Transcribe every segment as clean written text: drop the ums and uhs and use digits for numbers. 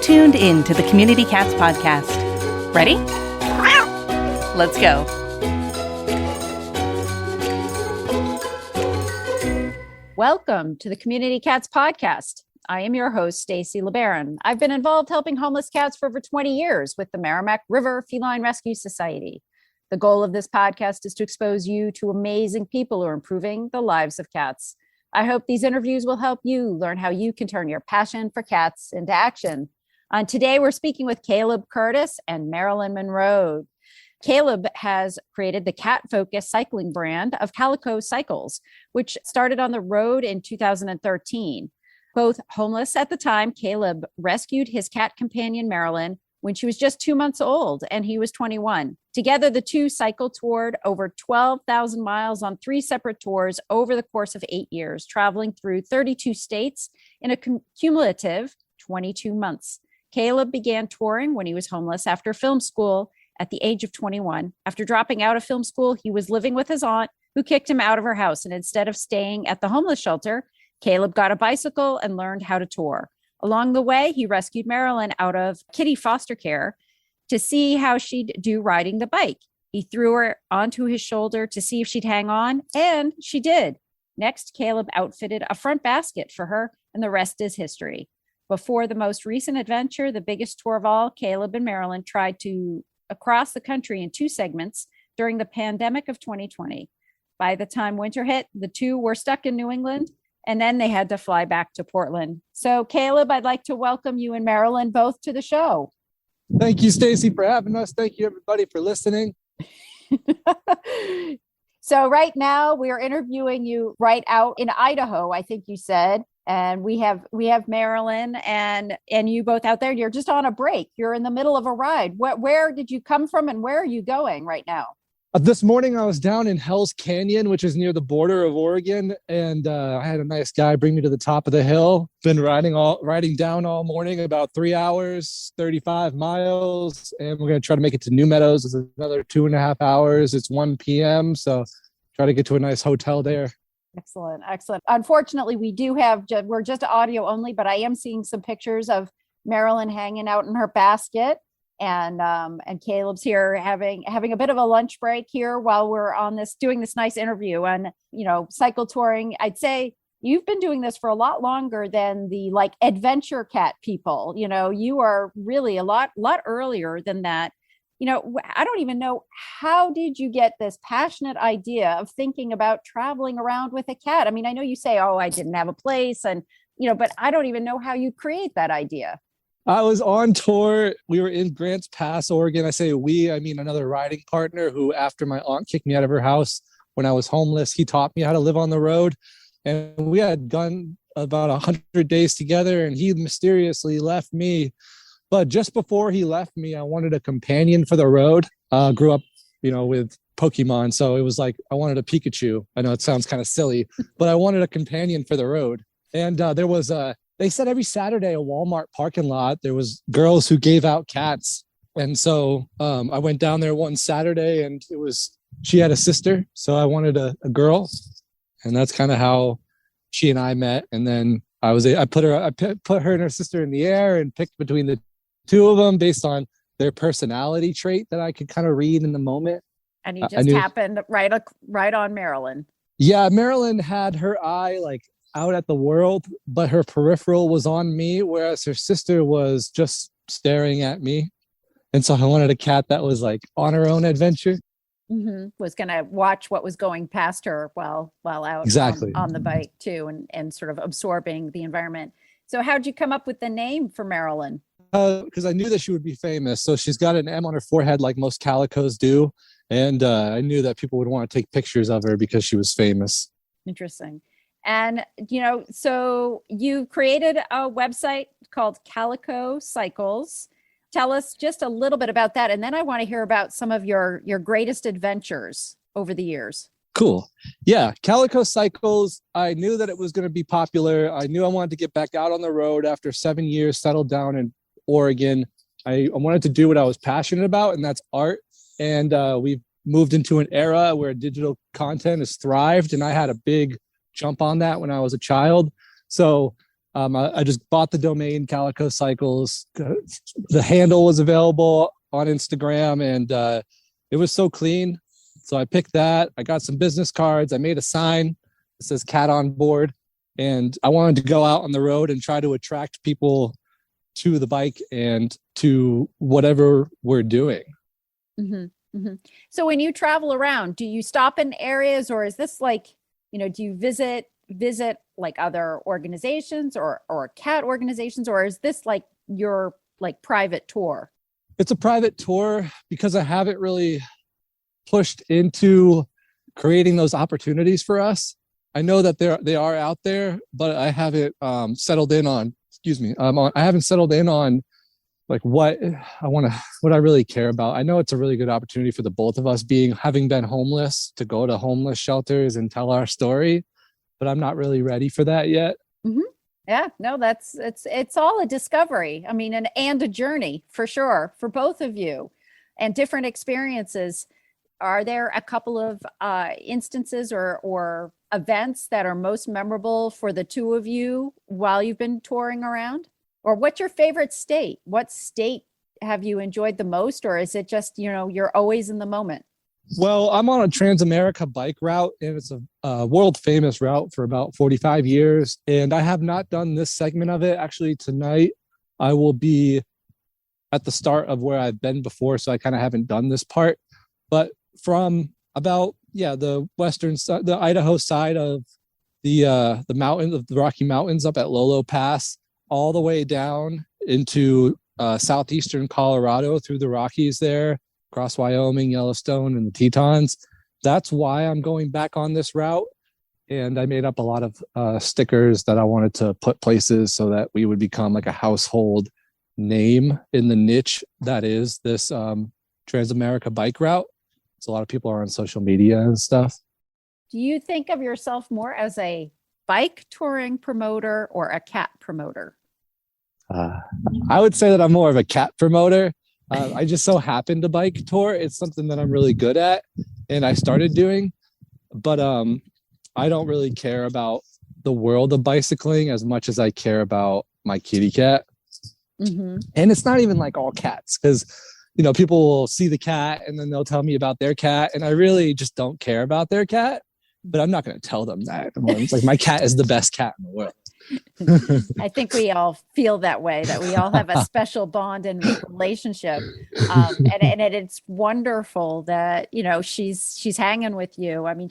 tuned in to the Community Cats podcast. Ready? Let's go. Welcome to the Community Cats podcast. I am your host, Stacy LeBaron. I've been involved helping homeless cats for over 20 years with the Merrimack River Feline Rescue Society. The goal of this podcast is to expose you to amazing people who are improving the lives of cats. I hope these interviews will help you learn how you can turn your passion for cats into action. Today, we're speaking with Caleb Curtis and Marilyn Monroad. Caleb has created the cat-focused cycling brand of Calico Cycles, which started on the road in 2013. Both homeless at the time, Caleb rescued his cat companion, Marilyn, when she was just 2 months old and he was 21. Together, the two cycle toured over 12,000 miles on 3 separate tours over the course of 8 years, traveling through 32 states in a cumulative 22 months. Caleb began touring when he was homeless after film school at the age of 21. After dropping out of film school, he was living with his aunt, who kicked him out of her house. And instead of staying at the homeless shelter, Caleb got a bicycle and learned how to tour. Along the way, he rescued Marilyn out of kitty foster care to see how she'd do riding the bike. He threw her onto his shoulder to see if she'd hang on, and she did. Next, Caleb outfitted a front basket for her, and the rest is history. Before the most recent adventure, the biggest tour of all, Caleb and Marilyn tried to across the country in 2 segments during the pandemic of 2020. By the time winter hit, the two were stuck in New England, and then they had to fly back to Portland. So, Caleb, I'd like to welcome you and Marilyn both to the show. Thank you, Stacy, for having us. Thank you, everybody, for listening. So right now we are interviewing you right out in Idaho, I think you said. And we have Marilyn and you both out there. You're just on a break. You're in the middle of a ride. Where did you come from and where are you going right now? This morning, I was down in Hell's Canyon, which is near the border of Oregon, and I had a nice guy bring me to the top of the hill. Been riding down all morning, about 3 hours, 35 miles, and we're going to try to make it to New Meadows. It's another 2.5 hours. It's 1 p.m., so try to get to a nice hotel there. Excellent. Unfortunately, we're just audio only, but I am seeing some pictures of Marilyn hanging out in her basket. And Caleb's here having a bit of a lunch break here while we're on doing this nice interview. And, cycle touring, I'd say you've been doing this for a lot longer than the adventure cat people. You are really a lot earlier than that. I don't even know, how did you get this passionate idea of thinking about traveling around with a cat? I mean, I know you say, I didn't have a place and, but I don't even know how you create that idea. I was on tour. We were in Grants Pass, Oregon. I say we, I mean another riding partner who, after my aunt kicked me out of her house when I was homeless, he taught me how to live on the road. And we had gone about 100 days together, and he mysteriously left me. But just before he left me, I wanted a companion for the road. Grew up, with Pokemon. So it was like, I wanted a Pikachu. I know it sounds kind of silly, but I wanted a companion for the road. And there was they said every Saturday, a Walmart parking lot, there was girls who gave out cats. And so I went down there one Saturday, and she had a sister. So I wanted a girl. And that's kind of how she and I met. And then I put her and her sister in the air and picked between the two of them based on their personality trait that I could kind of read in the moment. And you just happened right on Marilyn. Yeah, Marilyn had her eye out at the world, but her peripheral was on me, whereas her sister was just staring at me. And so I wanted a cat that was on her own adventure. Mm-hmm. Was going to watch what was going past her while out exactly on the bike too, and sort of absorbing the environment. So how'd you come up with the name for Marilyn? Because I knew that she would be famous. So she's got an M on her forehead like most calicos do. And I knew that people would want to take pictures of her because she was famous. Interesting. And, so you created a website called Calico Cycles. Tell us just a little bit about that. And then I want to hear about some of your greatest adventures over the years. Cool. Yeah. Calico Cycles. I knew that it was going to be popular. I knew I wanted to get back out on the road after 7 years, settled down in Oregon. I wanted to do what I was passionate about, and that's art. And we've moved into an era where digital content has thrived. And I had a big jump on that when I was a child. So I just bought the domain Calico Cycles. The handle was available on Instagram, and it was so clean. So I picked that. I got some business cards. I made a sign that says "Cat on Board," and I wanted to go out on the road and try to attract people to the bike and to whatever we're doing. Mm-hmm. Mm-hmm. So when you travel around, do you stop in areas, or is this like, do you visit like other organizations or cat organizations, or is this like your like private tour? It's a private tour because I haven't really pushed into creating those opportunities for us. I know that they are out there, but I haven't settled in on. I haven't settled in on like what I really care about. I know it's a really good opportunity for the both of us, having been homeless, to go to homeless shelters and tell our story, but I'm not really ready for that yet. Mm-hmm. Yeah, no, it's all a discovery. I mean, and a journey for sure for both of you, and different experiences. Are there a couple of instances or events that are most memorable for the two of you while you've been touring around? Or what's your favorite state? What state have you enjoyed the most? Or is it just, you're always in the moment? Well, I'm on a Trans-America bike route, and it's a world famous route for about 45 years. And I have not done this segment of it. Actually, tonight I will be at the start of where I've been before. So I kind of haven't done this part. But from about, the western side, the Idaho side of the mountain of the Rocky Mountains up at Lolo Pass, all the way down into southeastern Colorado through the Rockies there, across Wyoming, Yellowstone, and the Tetons. That's why I'm going back on this route. And I made up a lot of stickers that I wanted to put places so that we would become like a household name in the niche that is this Trans-America bike route. So a lot of people are on social media and stuff. Do you think of yourself more as a bike touring promoter or a cat promoter? I would say that I'm more of a cat promoter. I just so happen to bike tour. It's something that I'm really good at, and I started doing, but I don't really care about the world of bicycling as much as I care about my kitty cat. Mm-hmm. And it's not even like all cats, because people will see the cat and then they'll tell me about their cat, and I really just don't care about their cat. But I'm not going to tell them that. It's like, my cat is the best cat in the world. I think we all feel that way, that we all have a special bond and relationship. And it's wonderful that, she's hanging with you. I mean,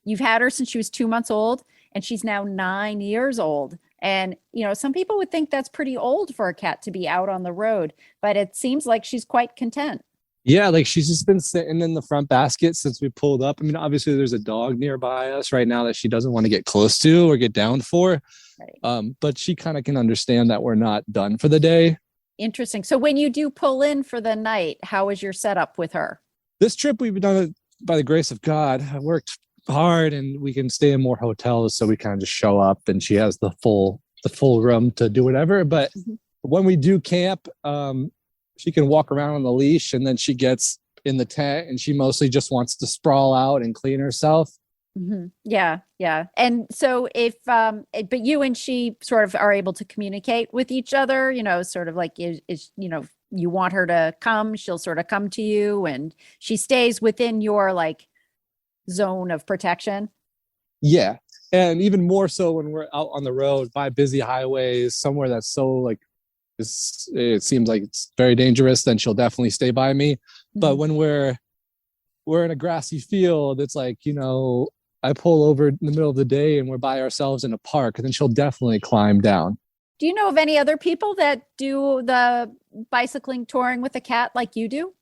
you've had her since she was 2 months old, and she's now 9 years old. And, some people would think that's pretty old for a cat to be out on the road, but it seems like she's quite content. Yeah, like she's just been sitting in the front basket since we pulled up. I mean, obviously there's a dog nearby us right now that she doesn't want to get close to or get down for. Right. But she kind of can understand that we're not done for the day. Interesting. So when you do pull in for the night, how is your setup with her? This trip, we've done it by the grace of God. I worked hard, and we can stay in more hotels. So we kind of just show up, and she has the full room to do whatever. But when we do camp, she can walk around on the leash, and then she gets in the tent, and she mostly just wants to sprawl out and clean herself. Mm-hmm. Yeah. Yeah. And so but you and she sort of are able to communicate with each other, sort of like, you want her to come, she'll sort of come to you, and she stays within your like zone of protection. Yeah. And even more so when we're out on the road by busy highways, somewhere that's so like, it seems like it's very dangerous, then she'll definitely stay by me. Mm-hmm. But when we're in a grassy field, it's like, I pull over in the middle of the day and we're by ourselves in a park, and then she'll definitely climb down. Do you know of any other people that do the bicycling touring with a cat like you do?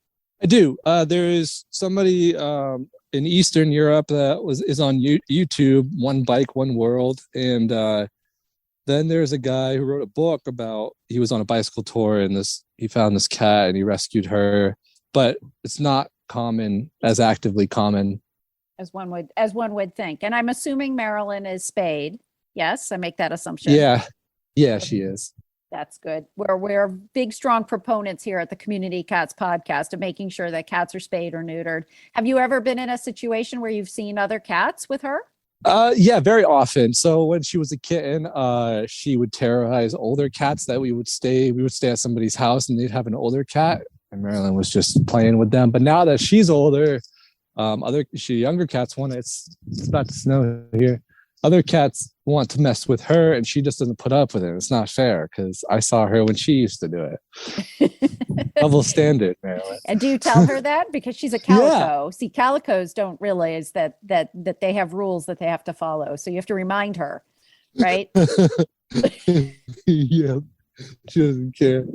I do. There is somebody in Eastern Europe that is on YouTube, One Bike, One World. And then there's a guy who wrote a book he was on a bicycle tour, and he found this cat and he rescued her. But it's not actively common as one would think. And I'm assuming Marilyn is spayed. Yes, I make that assumption. Yeah, she is. That's good. We're big, strong proponents here at the Community Cats podcast of making sure that cats are spayed or neutered. Have you ever been in a situation where you've seen other cats with her? Yeah, very often. So when she was a kitten, she would terrorize older cats that we would stay at somebody's house and they'd have an older cat and Marilyn was just playing with them. But now that she's older, younger cats it's about to snow here. Other cats want to mess with her and she just doesn't put up with it. It's not fair because I saw her when she used to do it. Double standard, Marilyn. And do you tell her that? Because she's a calico. Yeah. See, calicos don't realize that they have rules that they have to follow. So you have to remind her, right? Yeah. She doesn't care.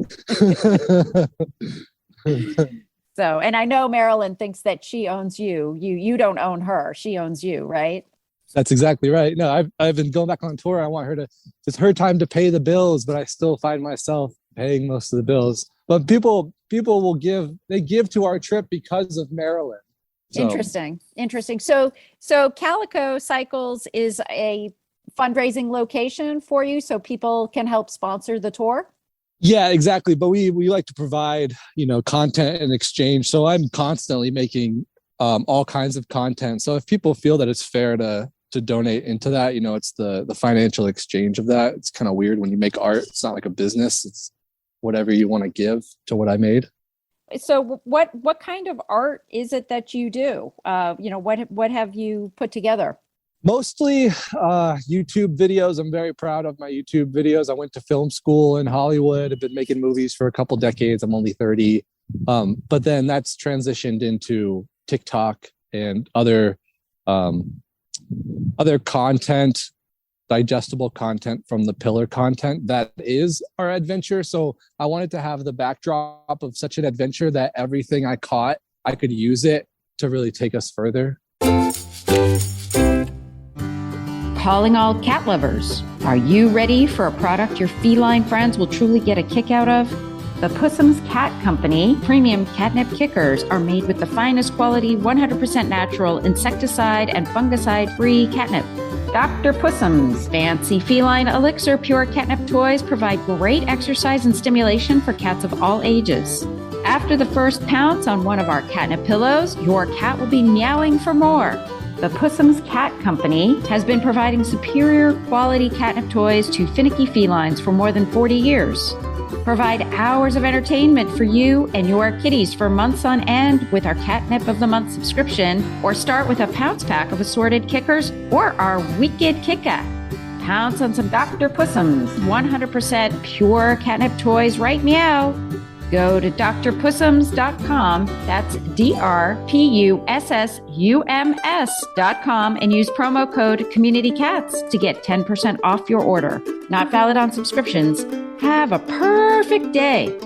So, and I know Marilyn thinks that she owns you. You don't own her. She owns you, right? That's exactly right. No, I've been going back on tour. I want her to, it's her time to pay the bills, but I still find myself paying most of the bills. But people will give to our trip because of Marilyn. So. Interesting. So Calico Cycles is a fundraising location for you so people can help sponsor the tour? Yeah, exactly. But we like to provide, content in exchange. So I'm constantly making all kinds of content. So if people feel that it's fair to donate into that, it's the financial exchange of that. It's kind of weird when you make art. It's not like a business. It's whatever you want to give to what I made. So what kind of art is it that you do? What have you put together? Mostly YouTube videos. I'm very proud of my YouTube videos. I went to film school in Hollywood. I've been making movies for a couple decades. I'm only 30. But then that's transitioned into TikTok and other content, digestible content from the pillar content that is our adventure. So I wanted to have the backdrop of such an adventure that everything I caught, I could use it to really take us further. Calling all cat lovers. Are you ready for a product your feline friends will truly get a kick out of? The Pussum's Cat Company premium catnip kickers are made with the finest quality, 100% natural, insecticide and fungicide-free catnip. Dr. Pussum's fancy feline elixir pure catnip toys provide great exercise and stimulation for cats of all ages. After the first pounce on one of our catnip pillows, your cat will be meowing for more. The Pussum's Cat Company has been providing superior quality catnip toys to finicky felines for more than 40 years. Provide hours of entertainment for you and your kitties for months on end with our Catnip of the Month subscription, or start with a pounce pack of assorted kickers or our Wicked Kicka. Pounce on some Dr. Pussum's 100% pure catnip toys right meow. Go to drpussums.com, that's drpussums.com, and use promo code CommunityCats to get 10% off your order. Not valid on subscriptions. Have a perfect day.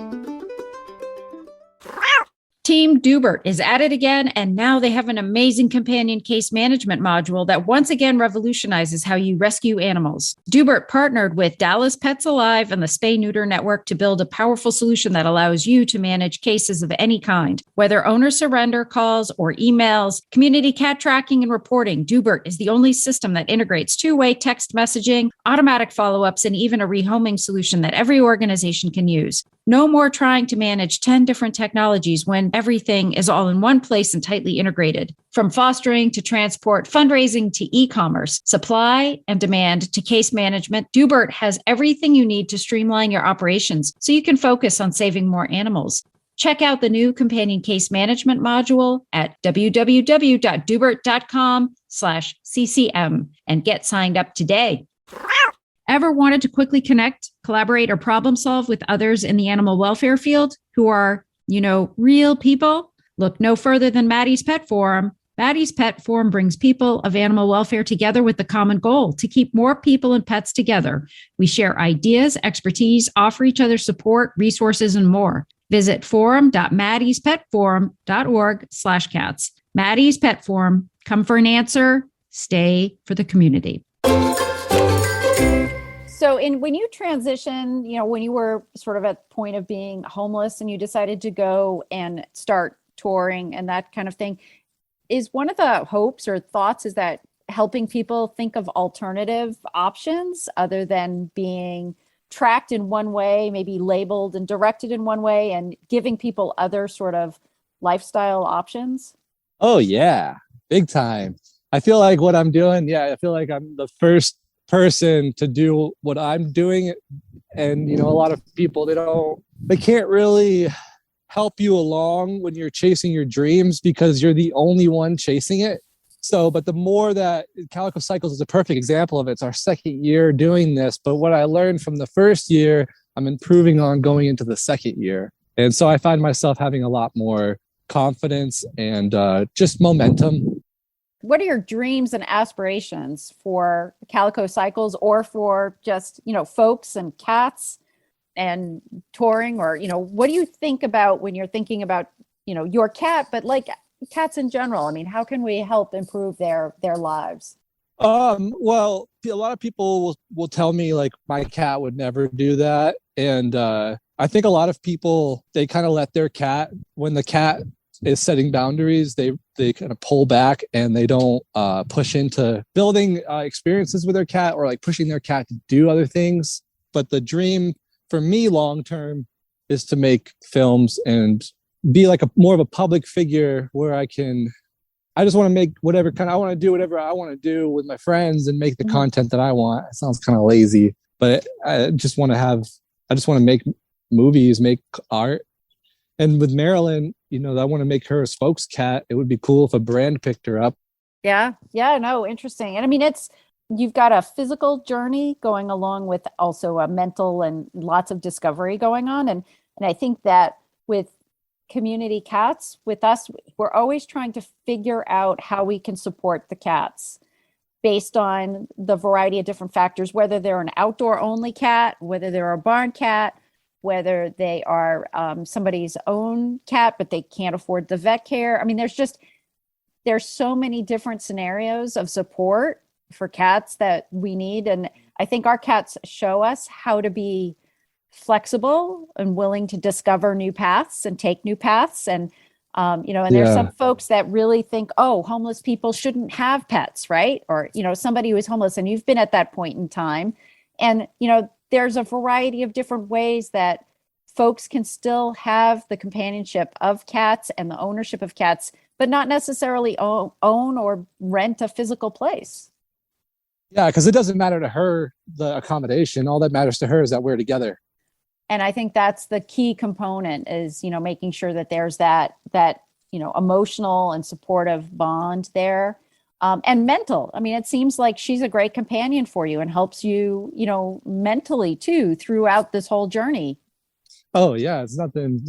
Team Dubert is at it again, and now they have an amazing companion case management module that once again revolutionizes how you rescue animals. Dubert partnered with Dallas Pets Alive and the Spay Neuter Network to build a powerful solution that allows you to manage cases of any kind, whether owner surrender calls or emails, community cat tracking and reporting. Dubert is the only system that integrates two-way text messaging, automatic follow-ups, and even a rehoming solution that every organization can use. No more trying to manage 10 different technologies when everything is all in one place and tightly integrated. From fostering to transport, fundraising to e-commerce, supply and demand to case management, Dubert has everything you need to streamline your operations so you can focus on saving more animals. Check out the new companion case management module at www.dubert.com/CCM and get signed up today. Ever wanted to quickly connect, collaborate, or problem solve with others in the animal welfare field who are, real people? Look no further than Maddie's Pet Forum. Maddie's Pet Forum brings people of animal welfare together with the common goal to keep more people and pets together. We share ideas, expertise, offer each other support, resources, and more. Visit forum.maddiespetforum.org/cats. Maddie's Pet Forum. Come for an answer. Stay for the community. So when you transition, when you were sort of at the point of being homeless and you decided to go and start touring and that kind of thing, is one of the hopes or thoughts is that helping people think of alternative options other than being tracked in one way, maybe labeled and directed in one way, and giving people other sort of lifestyle options? Oh, yeah, big time. I feel like what I'm doing, I feel like I'm the first person to do what I'm doing. And, a lot of people, they can't really help you along when you're chasing your dreams because you're the only one chasing it. So, but the more that Calico Cycles is a perfect example of it. It's our second year doing this. But what I learned from the first year, I'm improving on going into the second year. And so I find myself having a lot more confidence and just momentum. What are your dreams and aspirations for Calico Cycles or for just, folks and cats and touring? Or, what do you think about when you're thinking about, your cat, but like cats in general? I mean, how can we help improve their lives? Well, a lot of people will tell me like my cat would never do that. And I think a lot of people, they kind of let their cat, when the cat is setting boundaries, they kind of pull back and they don't push into building experiences with their cat or like pushing their cat to do other things. But the dream for me long term is to make films and be like more of a public figure where I just want to make I want to do whatever I want to do with my friends and make the content that I want. It sounds kind of lazy, but I just want to make movies, make art. And with Marilyn, I want to make her a spokes cat. It would be cool if a brand picked her up. Yeah. No, interesting. And I mean, you've got a physical journey going along with also a mental and lots of discovery going on. And I think that with Community Cats, with us, we're always trying to figure out how we can support the cats based on the variety of different factors, whether they're an outdoor only cat, whether they're a barn cat, whether they are somebody's own cat, but they can't afford the vet care. I mean, there's so many different scenarios of support for cats that we need. And I think our cats show us how to be flexible and willing to discover new paths and take new paths. And, there's some folks that really think, oh, homeless people shouldn't have pets, right? Or, somebody who is homeless, and you've been at that point in time. And, there's a variety of different ways that folks can still have the companionship of cats and the ownership of cats, but not necessarily own or rent a physical place. Yeah, because it doesn't matter to her, the accommodation. All that matters to her is that we're together. And I think that's the key component is, making sure that there's that emotional and supportive bond there. And mental. I mean, it seems like she's a great companion for you and helps you, mentally too, throughout this whole journey. Oh yeah. It's nothing,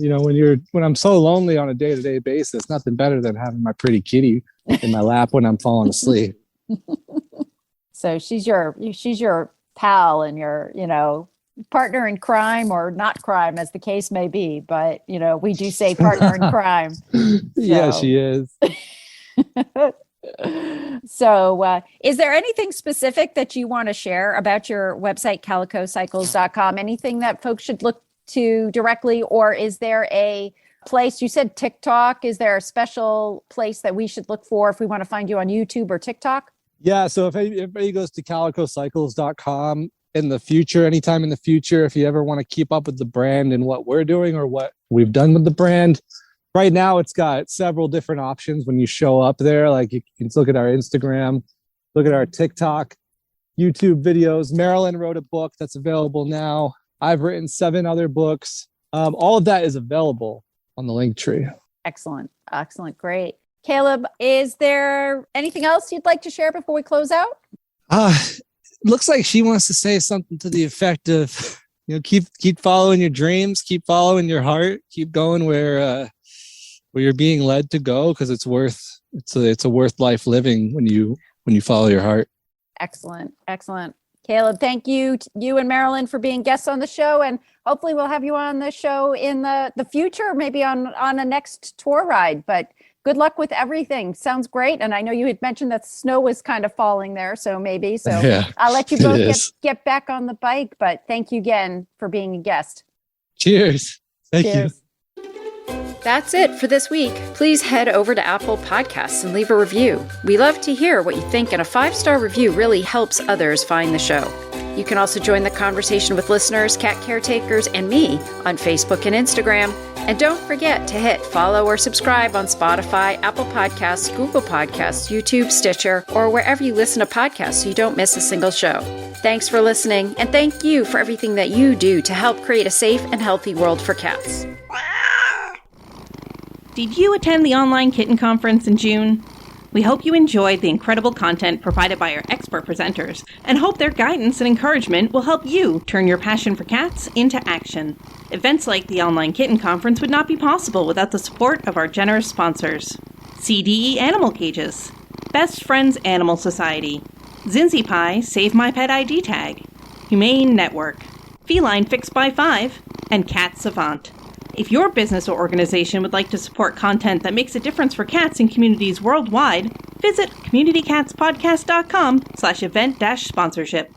when I'm so lonely on a day-to-day basis, nothing better than having my pretty kitty in my lap when I'm falling asleep. So she's your pal and your, partner in crime or not crime, as the case may be. But, we do say partner in crime. Yeah, she is. So is there anything specific that you want to share about your website, calicocycles.com? Anything that folks should look to directly, or is there a place? You said TikTok. Is there a special place that we should look for if we want to find you on YouTube or TikTok? Yeah. So if anybody goes to calicocycles.com in the future, anytime in the future, if you ever want to keep up with the brand and what we're doing or what we've done with the brand, right now, it's got several different options when you show up there. Like you can look at our Instagram, look at our TikTok, YouTube videos. Marilyn wrote a book that's available now. I've written 7 other books. All of that is available on the Linktree. Excellent. Great. Caleb, is there anything else you'd like to share before we close out? Looks like she wants to say something to the effect of, keep following your dreams, keep following your heart, keep going where you're being led to go, because it's a worth life living when you follow your heart. Excellent. Caleb, thank you to you and Marilyn for being guests on the show, and hopefully we'll have you on the show in the future, maybe on a next tour ride. But good luck with everything. Sounds great. And I know you had mentioned that snow was kind of falling there, so maybe. So yeah, I'll let you both get back on the bike. But thank you again for being a guest. Cheers. Thank you. That's it for this week. Please head over to Apple Podcasts and leave a review. We love to hear what you think, and a 5-star review really helps others find the show. You can also join the conversation with listeners, cat caretakers, and me on Facebook and Instagram. And don't forget to hit follow or subscribe on Spotify, Apple Podcasts, Google Podcasts, YouTube, Stitcher, or wherever you listen to podcasts so you don't miss a single show. Thanks for listening, and thank you for everything that you do to help create a safe and healthy world for cats. Did you attend the online kitten conference in June? We hope you enjoyed the incredible content provided by our expert presenters and hope their guidance and encouragement will help you turn your passion for cats into action. Events like the online kitten conference would not be possible without the support of our generous sponsors. CDE Animal Cages, Best Friends Animal Society, Zinzi Pie Save My Pet ID Tag, Humane Network, Feline Fix by 5, and Cat Savant. If your business or organization would like to support content that makes a difference for cats in communities worldwide, visit communitycatspodcast.com/event-sponsorship.